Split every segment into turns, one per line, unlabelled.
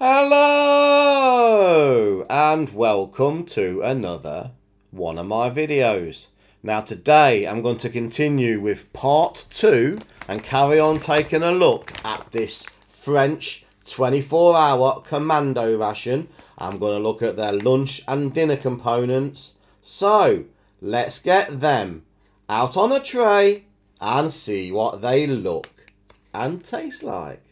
Hello and welcome to another one of my videos. Now today I'm going to continue with part 2 and carry on taking a look at this French 24-hour Commando ration. I'm going to look at their lunch and dinner components. So let's get them out on a tray and see what they look and taste like.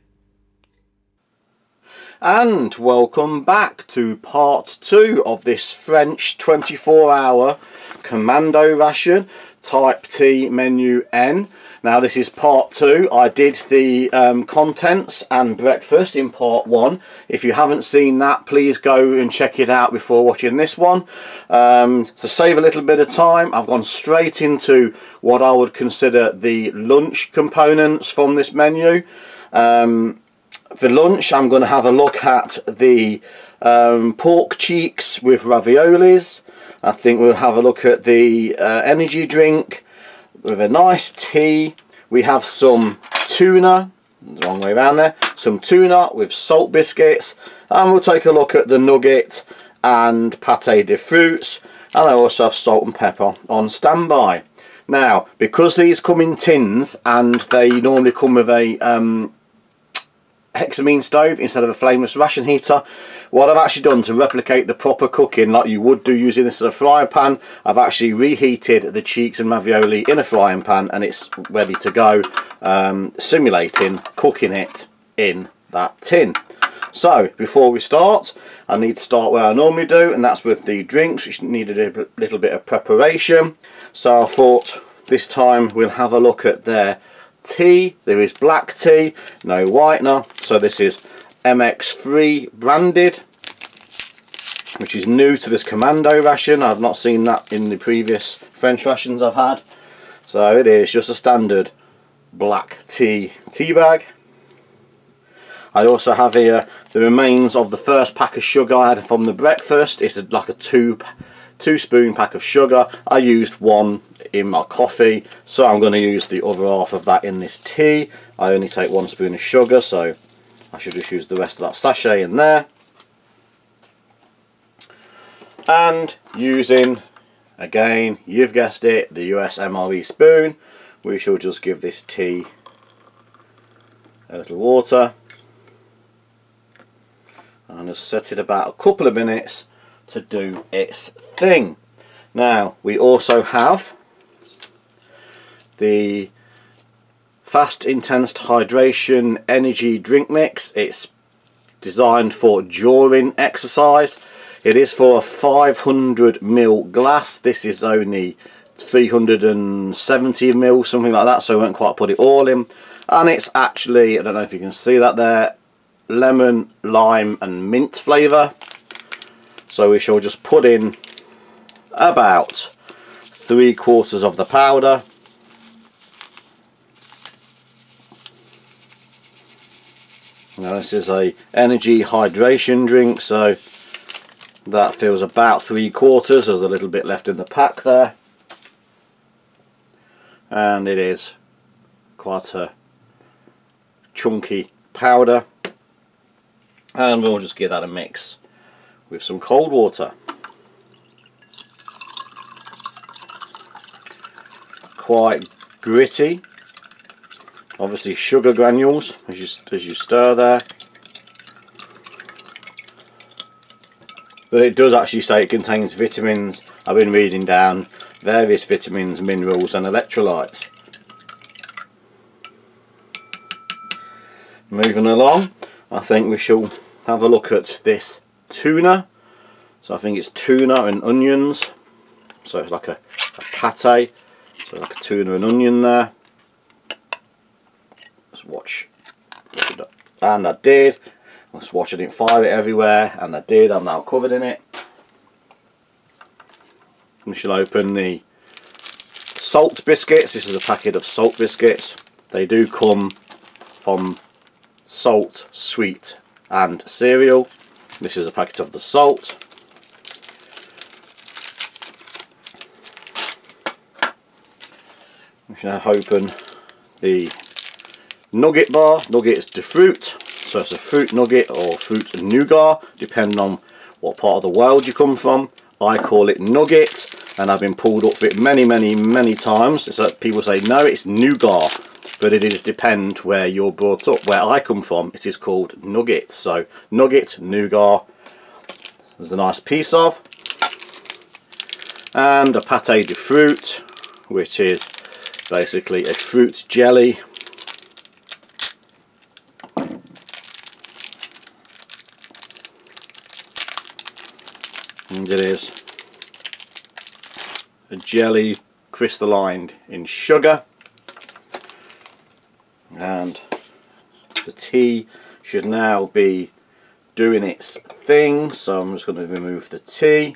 And welcome back to part 2 of this French 24-hour Commando ration type T menu N. Now this is part 2. I did the contents and breakfast in part 1. If you haven't seen that, please go and check it out before watching this one. To save a little bit of time, I've gone straight into what I would consider the lunch components from this menu. For lunch, I'm going to have a look at the pork cheeks with raviolis. I think we'll have a look at the energy drink with a nice tea. We have some tuna, the wrong way around there, some tuna with salt biscuits. And we'll take a look at the nugget and pâté de fruits. And I also have salt and pepper on standby. Now, because these come in tins and they normally come with a hexamine stove instead of a flameless ration heater, what I've actually done to replicate the proper cooking like you would do using this as a frying pan, I've actually reheated the cheeks and ravioli in a frying pan and it's ready to go, simulating cooking it in that tin. So before we start, I need to start where I normally do, and that's with the drinks, which needed a little bit of preparation. So I thought this time we'll have a look at their tea. There is black tea, no whitener, so this is MX3 branded, which is new to this Commando ration. I've not seen that in the previous French rations I've had. So it is just a standard black tea bag. I also have here the remains of the first pack of sugar I had from the breakfast. It's like a two spoon pack of sugar. I used one in my coffee, so I'm going to use the other half of that in this tea. I only take 1 spoon of sugar, so I should just use the rest of that sachet in there. And using, again, you've guessed it, the US MRE spoon, we shall just give this tea a little water and just set it about a couple of minutes to do its thing. Now we also have the fast intense hydration energy drink mix. It's designed for during exercise. It is for a 500ml glass. This is only 370ml, something like that, so I won't quite put it all in. And it's actually, I don't know if you can see that there, lemon, lime and mint flavour. So we shall just put in about 3/4 of the powder. Now this is a energy hydration drink, so that feels about 3/4. There's a little bit left in the pack there, and it is quite a chunky powder. And we'll just give that a mix with some cold water. Quite gritty. Obviously sugar granules as you stir there. But it does actually say it contains vitamins. I've been reading down various vitamins, minerals and electrolytes. Moving along, I think we shall have a look at this tuna. So I think it's tuna and onions, so it's like a pâté, so like a tuna and onion there. Let's watch, and I did. Let's watch, I didn't fire it everywhere, and I did. I'm now covered in it. We shall open the salt biscuits. This is a packet of salt biscuits. They do come from salt, sweet and cereal. This is a packet of the salt. We should now open the nugget bar, nuggets de fruit. So it's a fruit nugget or fruit nougat, depending on what part of the world you come from. I call it nugget, and I've been pulled up for it many times. So people say no, it's nougat, but it is depend where you're brought up. Where I come from, it is called nugget. So nugget, nougat. There's a nice piece of, and a pâté de fruit, which is basically a fruit jelly. And it is a jelly crystallined in sugar, and the tea should now be doing its thing, so I'm just going to remove the tea.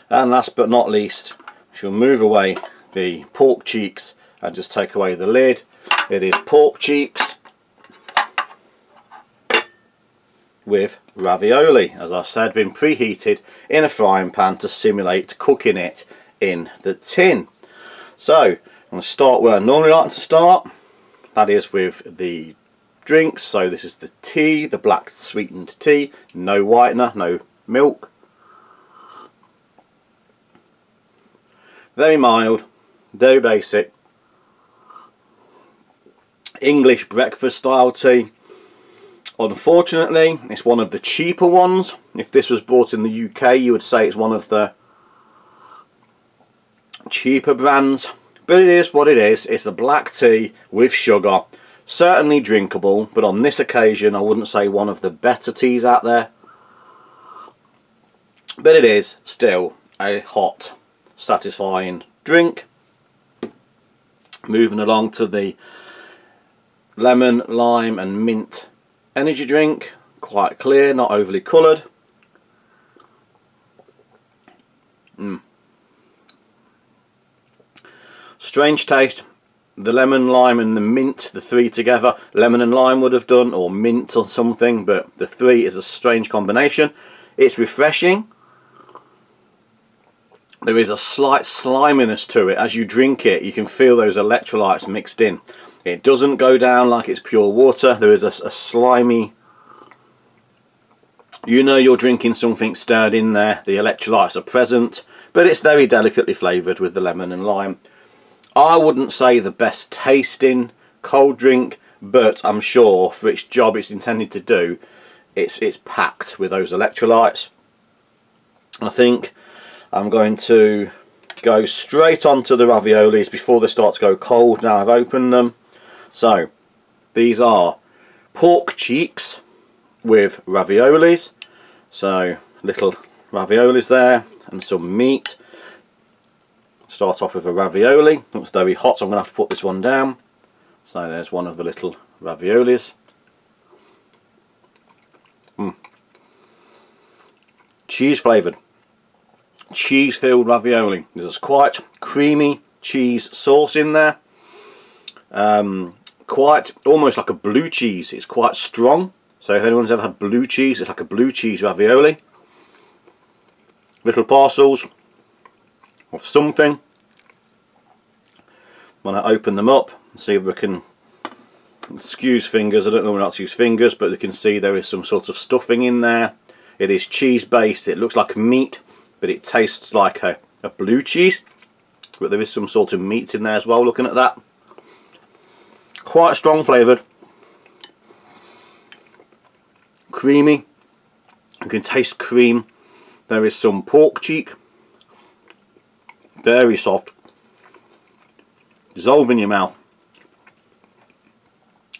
And last but not least, she'll move away the pork cheeks and just take away the lid. It is pork cheeks with ravioli, as I said, been preheated in a frying pan to simulate cooking it in the tin. So I'm going to start where I normally like to start, that is with the drinks. So this is the tea, the black sweetened tea, no whitener, no milk. Very mild, very basic, English breakfast style tea. Unfortunately, it's one of the cheaper ones. If this was bought in the UK, you would say it's one of the cheaper brands, but it is what it is. It's a black tea with sugar, certainly drinkable, but on this occasion I wouldn't say one of the better teas out there, but it is still a hot, satisfying drink. Moving along to the lemon, lime and mint energy drink. Quite clear, not overly coloured. Strange taste. The lemon, lime and the mint, the three together, lemon and lime would have done, or mint or something, but the three is a strange combination. It's refreshing. There is a slight sliminess to it. As you drink it, you can feel those electrolytes mixed in. It doesn't go down like it's pure water. There is a slimy, you know you're drinking something stirred in there. The electrolytes are present, but it's very delicately flavoured with the lemon and lime. I wouldn't say the best tasting cold drink, but I'm sure for its job it's intended to do, it's packed with those electrolytes. I think I'm going to go straight onto the raviolis before they start to go cold. Now I've opened them. So these are pork cheeks with raviolis. So little raviolis there and some meat. Start off with a ravioli. Looks very hot, so I'm going to have to put this one down. So there's one of the little raviolis. Cheese flavoured, cheese filled ravioli. There's quite creamy cheese sauce in there. Quite almost like a blue cheese. It's quite strong. So if anyone's ever had blue cheese, it's like a blue cheese ravioli. Little parcels of something. When I open them up, see if we can, excuse fingers, I don't know how to use fingers, but you can see there is some sort of stuffing in there. It is cheese based. It looks like meat, but it tastes like a blue cheese, but there is some sort of meat in there as well, looking at that. Quite strong flavoured, creamy, you can taste cream. There is some pork cheek, very soft, dissolve in your mouth.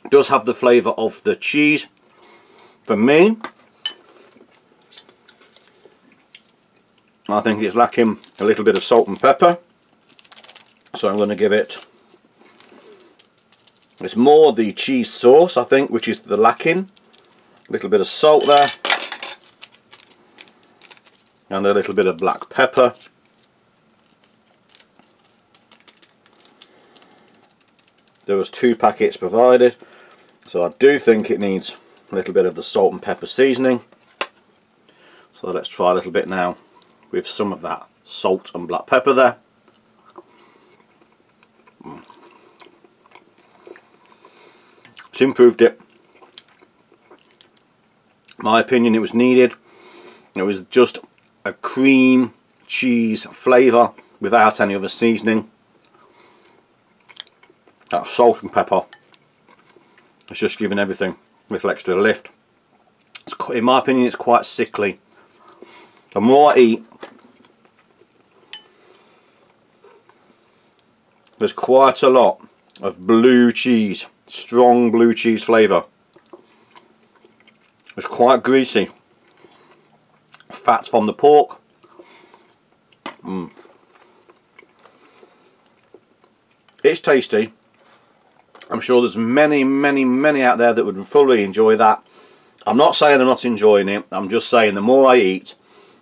It does have the flavour of the cheese. For me, I think it's lacking a little bit of salt and pepper, so I'm going to give it, it's more the cheese sauce I think which is the lacking. A little bit of salt there and a little bit of black pepper. There was 2 packets provided, so I do think it needs a little bit of the salt and pepper seasoning. So let's try a little bit now with some of that salt and black pepper there. It's improved it. My opinion, it was needed. It was just a cream cheese flavour without any other seasoning. That salt and pepper, it's just giving everything a little extra lift. In my opinion, it's quite sickly. The more I eat, there's quite a lot of blue cheese, strong blue cheese flavour. It's quite greasy. Fat from the pork. It's tasty. I'm sure there's many out there that would fully enjoy that. I'm not saying I'm not enjoying it. I'm just saying the more I eat,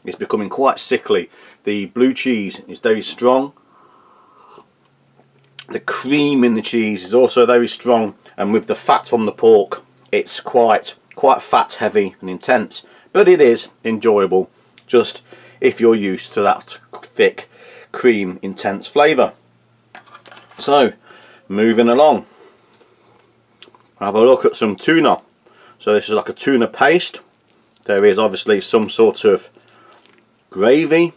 it's becoming quite sickly. The blue cheese is very strong. The cream in the cheese is also very strong, and with the fat from the pork, it's quite fat heavy and intense. But it is enjoyable, just if you're used to that thick cream intense flavour. So moving along, have a look at some tuna. So this is like a tuna paste. There is obviously some sort of gravy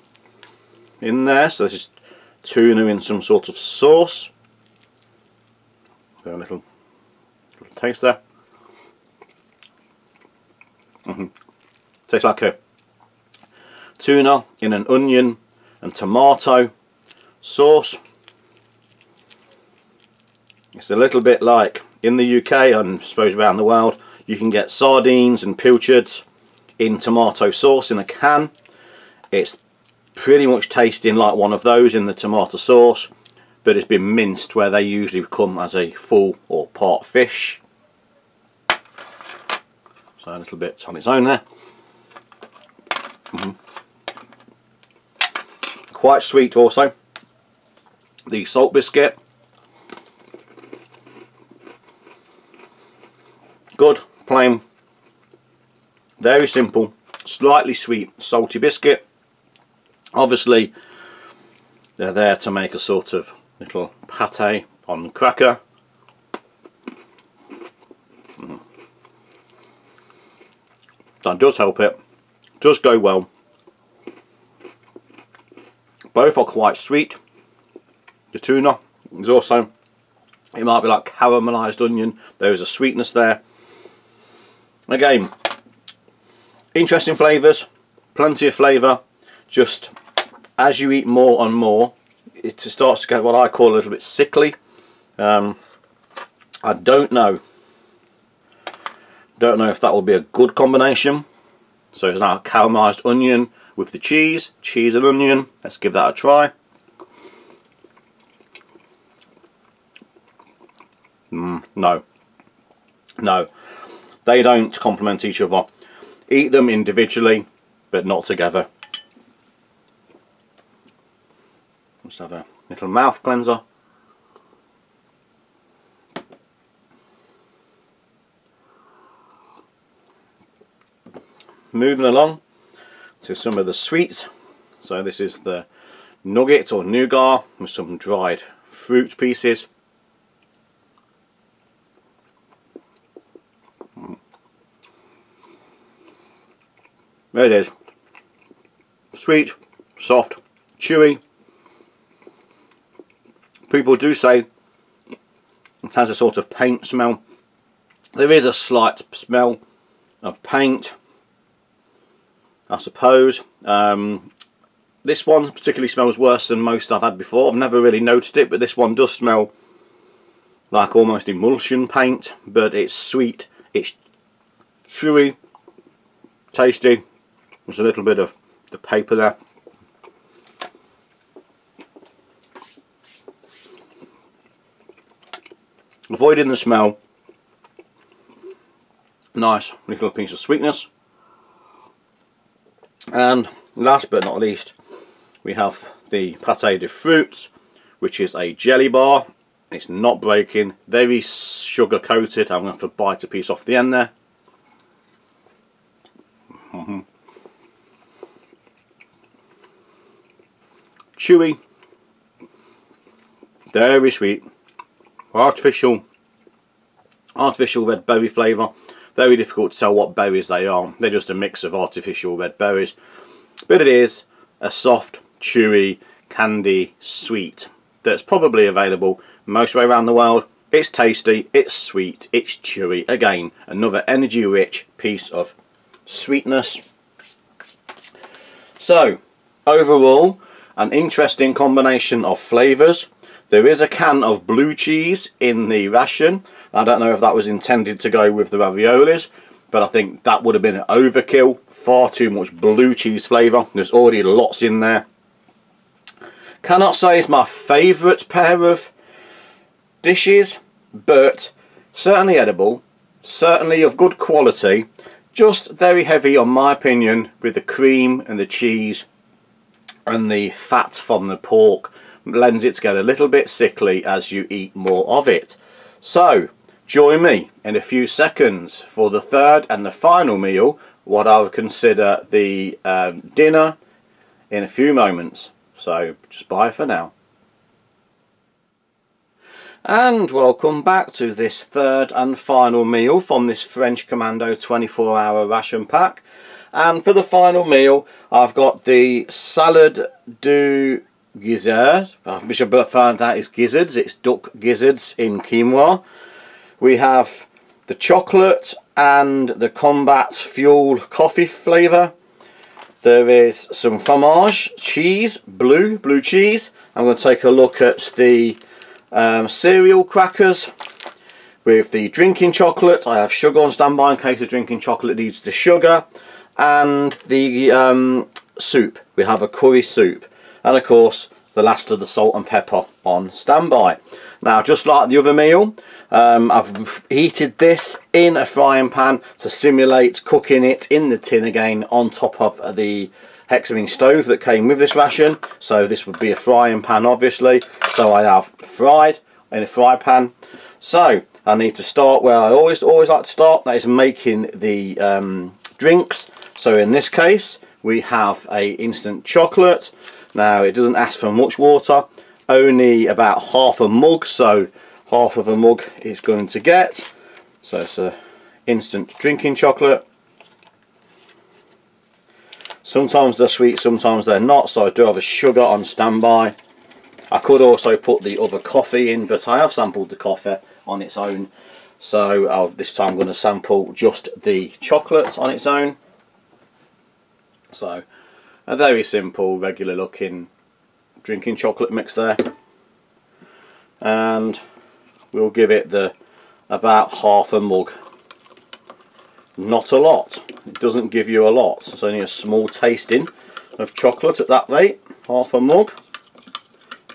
in there, so this is tuna in some sort of sauce. So a little taste there. Tastes like a tuna in an onion and tomato sauce. It's a little bit like in the UK, and I suppose around the world, you can get sardines and pilchards in tomato sauce in a can. It's pretty much tasting like one of those in the tomato sauce, but it's been minced where they usually come as a full or part fish. So a little bit on its own there. Quite sweet also. The salt biscuit. Good, plain, very simple, slightly sweet, salty biscuit. Obviously, they're there to make a sort of little pate on the cracker. That does help it, does go well. Both are quite sweet. The tuna is also, it might be like caramelised onion, there is a sweetness there. Again, interesting flavours, plenty of flavour. Just as you eat more and more, it starts to get what I call a little bit sickly. I don't know if that will be a good combination. So it's now caramelised onion with the cheese and onion. Let's give that a try. No, they don't complement each other. Eat them individually, but not together. Let's have a little mouth cleanser. Moving along to some of the sweets. So this is the nugget or nougat with some dried fruit pieces. There it is. Sweet, soft, chewy. People do say it has a sort of paint smell. There is a slight smell of paint, I suppose. This one particularly smells worse than most I've had before. I've never really noticed it, but this one does smell like almost emulsion paint, but it's sweet, it's chewy, tasty. There's a little bit of the paper there. Avoiding the smell. Nice little piece of sweetness. And last but not least, we have the pate de fruits, which is a jelly bar. It's not breaking, very sugar coated. I'm going to have to bite a piece off the end there. chewy, very sweet, artificial red berry flavour. Very difficult to tell what berries they are. They're just a mix of artificial red berries. But it is a soft, chewy, candy sweet that's probably available most way around the world. It's tasty, it's sweet, it's chewy. Again, another energy rich piece of sweetness. So, overall, an interesting combination of flavours. There is a can of blue cheese in the ration. I don't know if that was intended to go with the raviolis, but I think that would have been an overkill. Far too much blue cheese flavour. There's already lots in there. Cannot say it's my favourite pair of dishes, but certainly edible, certainly of good quality. Just very heavy, on my opinion, with the cream and the cheese and the fat from the pork. Blends it together a little bit sickly as you eat more of it. So join me in a few seconds for the third and the final meal, what I would consider the dinner, in a few moments. So just bye for now. And welcome back to this third and final meal from this French Commando 24-hour ration pack. And for the final meal, I've got the salad du gizzard, which I found out is gizzards. It's duck gizzards in quinoa. We have the chocolate and the Combat Fuel coffee flavour. There is some fromage, cheese, blue cheese. I'm going to take a look at the cereal crackers with the drinking chocolate. I have sugar on standby in case the drinking chocolate needs the sugar. And the soup. We have a curry soup. And of course, the last of the salt and pepper on standby. Now, just like the other meal, I've heated this in a frying pan to simulate cooking it in the tin again on top of the hexamine stove that came with this ration. So this would be a frying pan, obviously. So I have fried in a fry pan. So I need to start where I always like to start. That is making the drinks. So in this case, we have a instant chocolate. Now it doesn't ask for much water, only about half a mug, so half of a mug is going to get. So it's a instant drinking chocolate. Sometimes they're sweet, sometimes they're not, so I do have a sugar on standby. I could also put the other coffee in, but I have sampled the coffee on its own, so this time I'm going to sample just the chocolate on its own. So a very simple, regular looking drinking chocolate mix there, and we'll give it about half a mug. Not a lot. It doesn't give you a lot. It's only a small tasting of chocolate at that rate. Half a mug,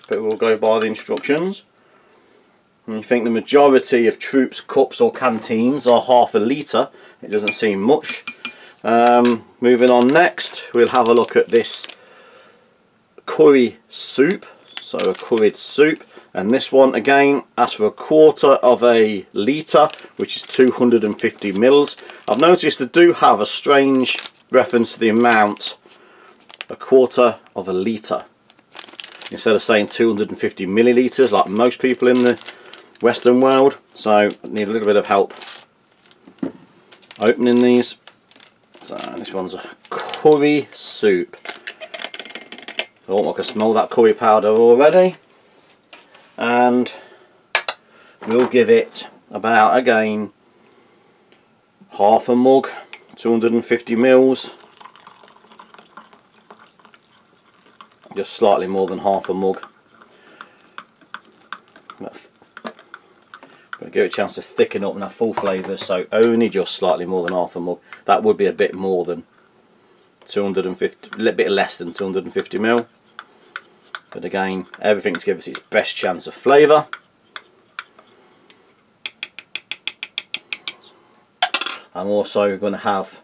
but we'll go by the instructions. And you think the majority of troops cups or canteens are half a litre. It doesn't seem much. Moving on next, we'll have a look at this curry soup. So a curried soup, and this one again asks for 1/4 of a litre, which is 250 mils. I've noticed they do have a strange reference to the amount, 1/4 of a litre, instead of saying 250 millilitres like most people in the Western world. So I need a little bit of help opening these. So this one's a curry soup. Oh, I can smell that curry powder already. And we'll give it about, again, half a mug, 250 mils. Just slightly more than half a mug. Give it a chance to thicken up and have full flavours, so only just slightly more than half a mug. That would be a bit more than 250, a little bit less than 250 ml. But again, everything to give us its best chance of flavour. I'm also going to have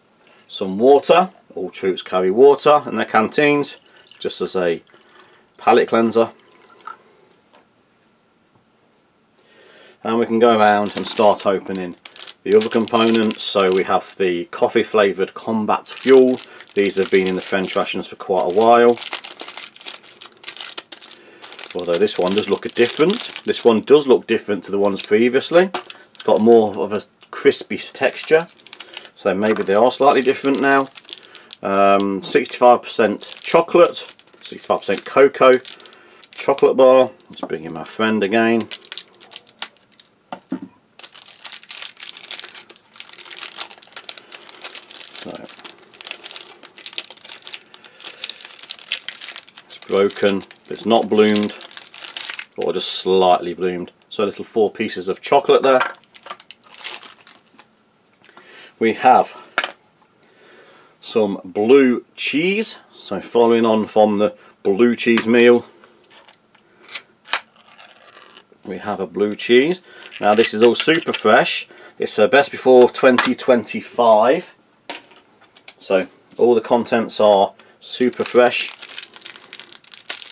some water. All troops carry water in their canteens, just as a palate cleanser. And we can go around and start opening the other components. So we have the coffee flavoured Combat Fuel. These have been in the French rations for quite a while. although this one does look different. This one does look different to the ones previously. It's got more of a crispy texture, so maybe they are slightly different now. 65% chocolate, 65% cocoa chocolate bar. Let's bring in my friend again. So it's broken, it's not bloomed, or just slightly bloomed. So little 4 pieces of chocolate there. We have some blue cheese, so following on from the blue cheese meal, we have a blue cheese. Now this is all super fresh. It's best before 2025, so all the contents are super fresh.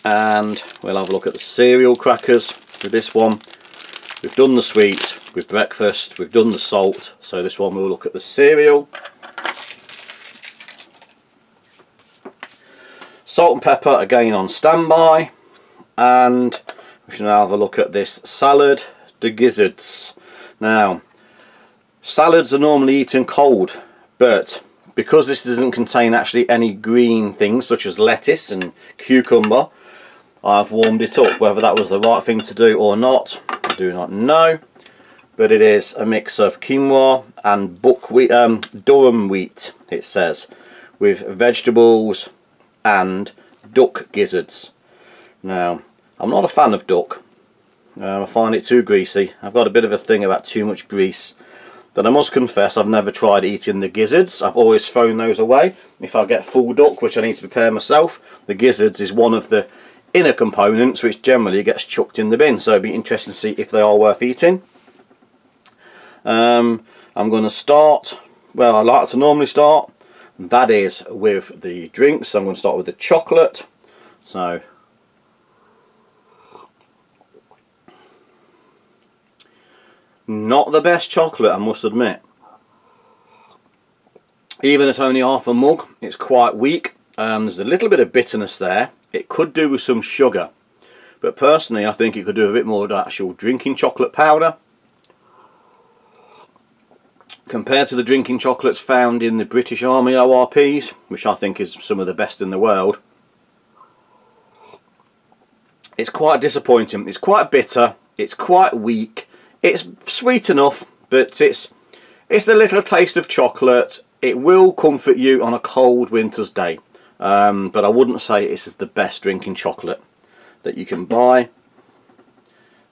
And we'll have a look at the cereal crackers with this one. We've done the sweet with breakfast, we've done the salt, so this one we'll look at the cereal. Salt and pepper again on standby, and we should now have a look at this salad de gizzards. Now, salads are normally eaten cold, but because this doesn't contain actually any green things such as lettuce and cucumber, I've warmed it up. Whether that was the right thing to do or not, I do not know. But it is a mix of quinoa and buckwheat, durum wheat, it says, with vegetables and duck gizzards. Now, I'm not a fan of duck. I find it too greasy. I've got a bit of a thing about too much grease. But I must confess, I've never tried eating the gizzards. I've always thrown those away. If I get full duck, which I need to prepare myself, the gizzards is one of the inner components which generally gets chucked in the bin. So it'd be interesting to see if they are worth eating. I'm going to start, well, I like to normally start, that is with the drinks. So I'm going to start with the chocolate. So not the best chocolate, I must admit. Even at only half a mug, it's quite weak. There's a little bit of bitterness there. It could do with some sugar, but personally I think it could do a bit more of the actual drinking chocolate powder. Compared to the drinking chocolates found in the British Army ORPs, which I think is some of the best in the world, it's quite disappointing. It's quite bitter, it's quite weak, it's sweet enough, but it's a little taste of chocolate. It will comfort you on a cold winter's day, but I wouldn't say this is the best drinking chocolate that you can buy.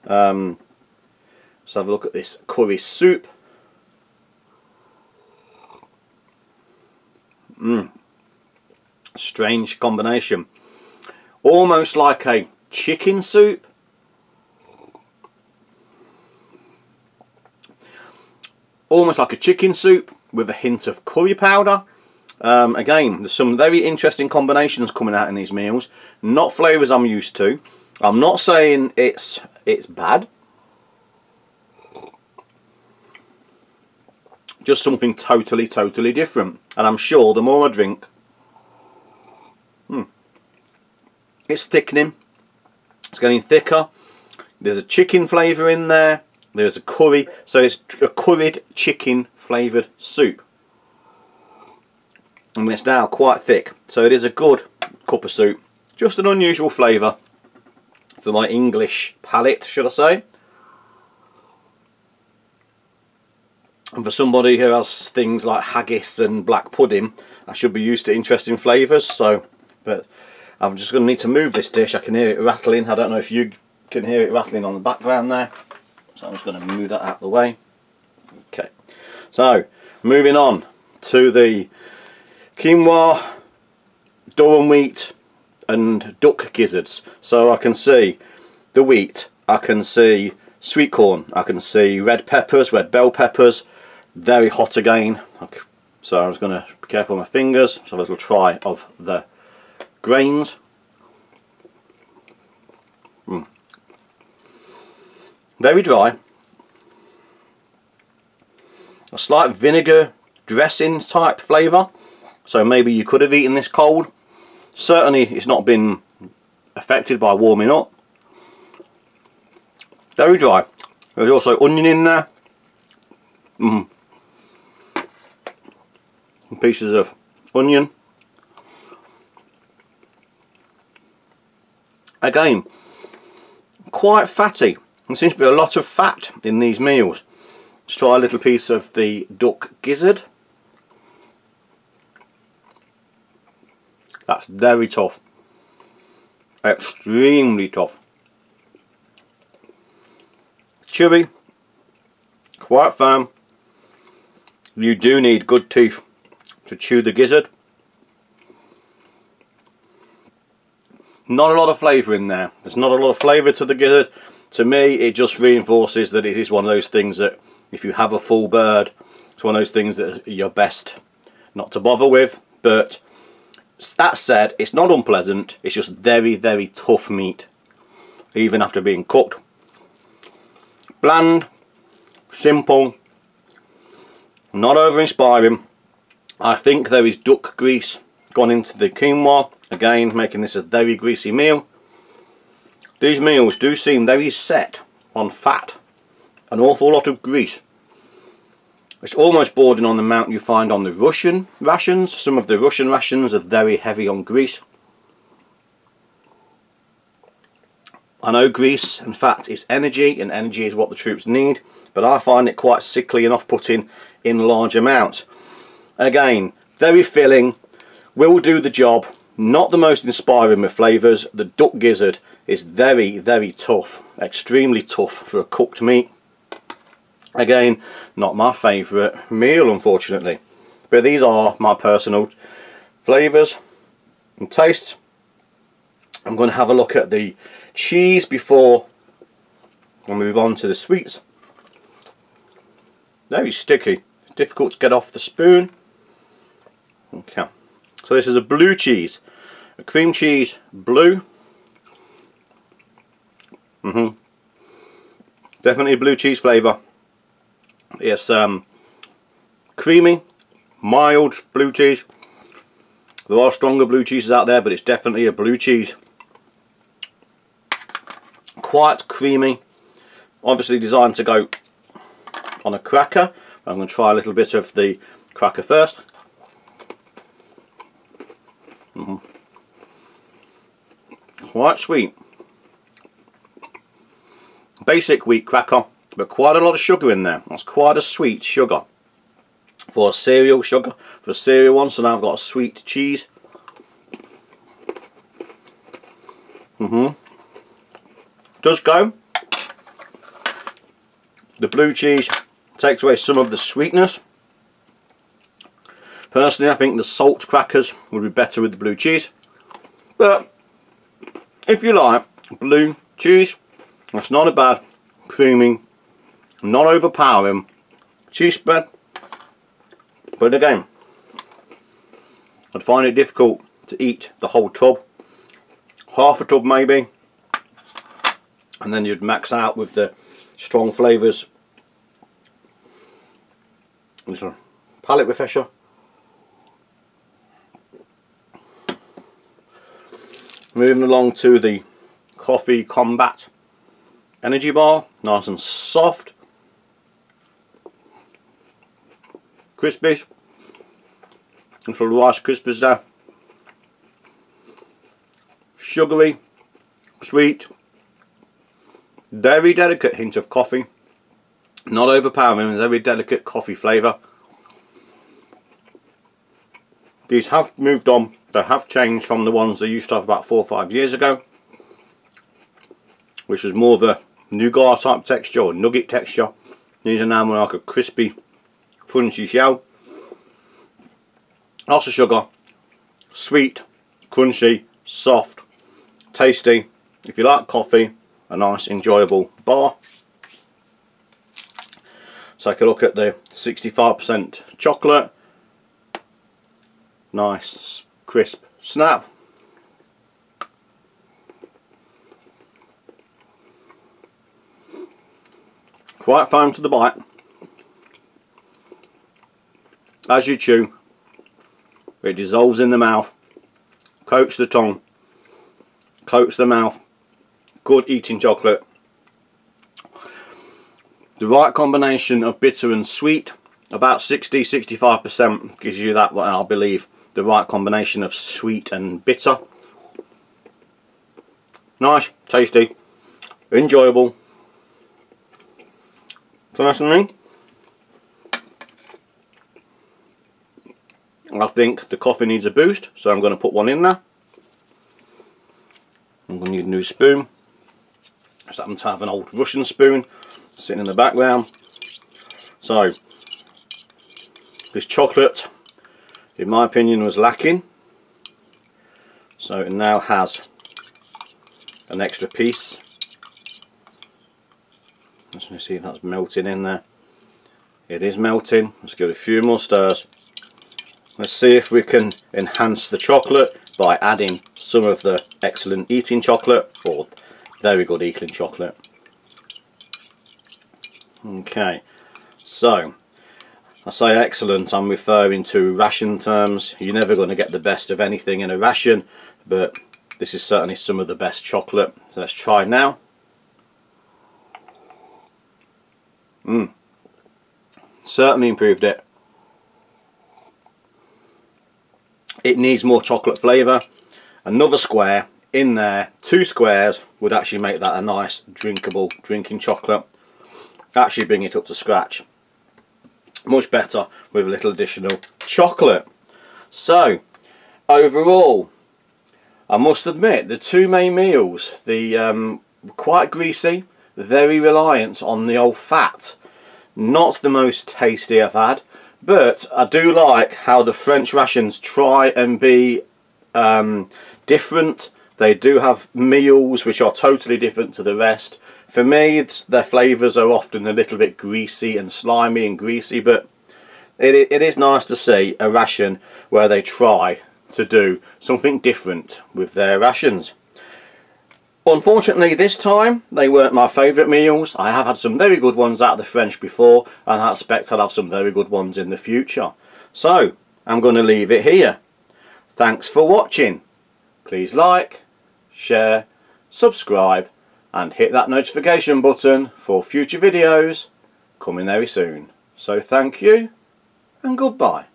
Let's have a look at this curry soup. Strange combination. Almost like a chicken soup. Almost like a chicken soup with a hint of curry powder. Again, there's some very interesting combinations coming out in these meals. Not flavours I'm used to. I'm not saying it's bad. Just something totally different. And I'm sure the more I drink, it's thickening. It's getting thicker. There's a chicken flavour in there. There's a curry. So it's a curried chicken flavoured soup. And it's now quite thick. So it is a good cup of soup. Just an unusual flavour for my English palate, should I say. And for somebody who has things like haggis and black pudding, I should be used to interesting flavours. So, but I'm just going to need to move this dish. I can hear it rattling. I don't know if you can hear it rattling on the background there. So I'm just going to move that out of the way. Okay. So, moving on to the quinoa, durum wheat and duck gizzards. So I can see the wheat, I can see sweet corn, I can see red peppers, red bell peppers. Very hot again, so I'm just going to be careful with my fingers. So have a little try of the grains. Very dry. A slight vinegar dressing type flavour, so maybe you could have eaten this cold. Certainly it's not been affected by warming up. Very dry. There's also onion in there. Pieces of onion. Again, quite fatty. There seems to be a lot of fat in these meals. Let's try a little piece of the duck gizzard. That's very tough. Extremely tough. Chewy. Quite firm. You do need good teeth to chew the gizzard. Not a lot of flavour in there. There's not a lot of flavour to the gizzard. To me, it just reinforces that it is one of those things that if you have a full bird, it's one of those things that you're best not to bother with. But that said, it's not unpleasant. It's just very, very tough meat, even after being cooked. Bland, simple, not over-inspiring. I think there is duck grease gone into the quinoa, again making this a very greasy meal. These meals do seem very set on fat, an awful lot of grease. It's almost bordering on the amount you find on the Russian rations. Some of the Russian rations are very heavy on grease. I know grease and fat is energy, and energy is what the troops need, but I find it quite sickly and off-putting in large amounts. Again, very filling, will do the job, not the most inspiring with flavours. The duck gizzard is very, very tough, extremely tough for a cooked meat. Again, not my favourite meal, unfortunately, but these are my personal flavours and tastes. I'm going to have a look at the cheese before I move on to the sweets. Very sticky, difficult to get off the spoon. Okay, so this is a blue cheese, a cream cheese blue. Definitely a blue cheese flavour. It's creamy, mild blue cheese. There are stronger blue cheeses out there, but it's definitely a blue cheese. Quite creamy, obviously designed to go on a cracker. I'm going to try a little bit of the cracker first. Quite sweet. Basic wheat cracker, but quite a lot of sugar in there. That's quite a sweet sugar for a cereal sugar, for a cereal one. So now I've got a sweet cheese. Does go. The blue cheese takes away some of the sweetness. Personally, I think the salt crackers would be better with the blue cheese. But if you like blue cheese, that's not a bad, creamy, not overpowering cheese spread. But again, I'd find it difficult to eat the whole tub. Half a tub maybe, and then you'd max out with the strong flavours. Little palate refresher. Moving along to the Coffee Combat energy bar, nice and soft, crispies, little Rice Krispies there, sugary, sweet, very delicate hint of coffee, not overpowering, very delicate coffee flavour. These have moved on, they have changed from the ones they used to have about 4 or 5 years ago, which was more of a nougat type texture or nugget texture. These are now more like a crispy, crunchy shell. Lots of sugar, sweet, crunchy, soft, tasty. If you like coffee, a nice enjoyable bar. Take a look at the 65% chocolate. Nice crisp snap. Quite firm to the bite. As you chew, it dissolves in the mouth, coats the tongue, coats the mouth. Good eating chocolate. the right combination of bitter and sweet. About 60-65% gives you that, I believe, the right combination of sweet and bitter. Nice, tasty, enjoyable. Personally, I think the coffee needs a boost, so I'm going to put one in there. I'm going to need a new spoon. Just happen to have an old Russian spoon sitting in the background. So, this chocolate, in my opinion, was lacking. So it now has an extra piece. Let's see if that's melting in there. It is melting. Let's give it a few more stirs. Let's see if we can enhance the chocolate by adding some of the excellent eating chocolate, or very good eating chocolate. Okay, so I say excellent, I'm referring to ration terms. You're never going to get the best of anything in a ration, but this is certainly some of the best chocolate. So let's try now. Certainly improved it. It needs more chocolate flavour. Another square in there, 2 squares, would actually make that a nice drinkable drinking chocolate. Actually bring it up to scratch. Much better with a little additional chocolate. So, overall, I must admit, the 2 main meals, quite greasy, very reliant on the old fat. Not the most tasty I've had, but I do like how the French rations try and be different. They do have meals which are totally different to the rest. For me, their flavours are often a little bit greasy and slimy and greasy, but it is nice to see a ration where they try to do something different with their rations. Unfortunately, this time they weren't my favourite meals. I have had some very good ones out of the French before, and I expect I'll have some very good ones in the future. So, I'm going to leave it here. Thanks for watching. Please like, share, subscribe, and hit that notification button for future videos coming very soon. So thank you and goodbye.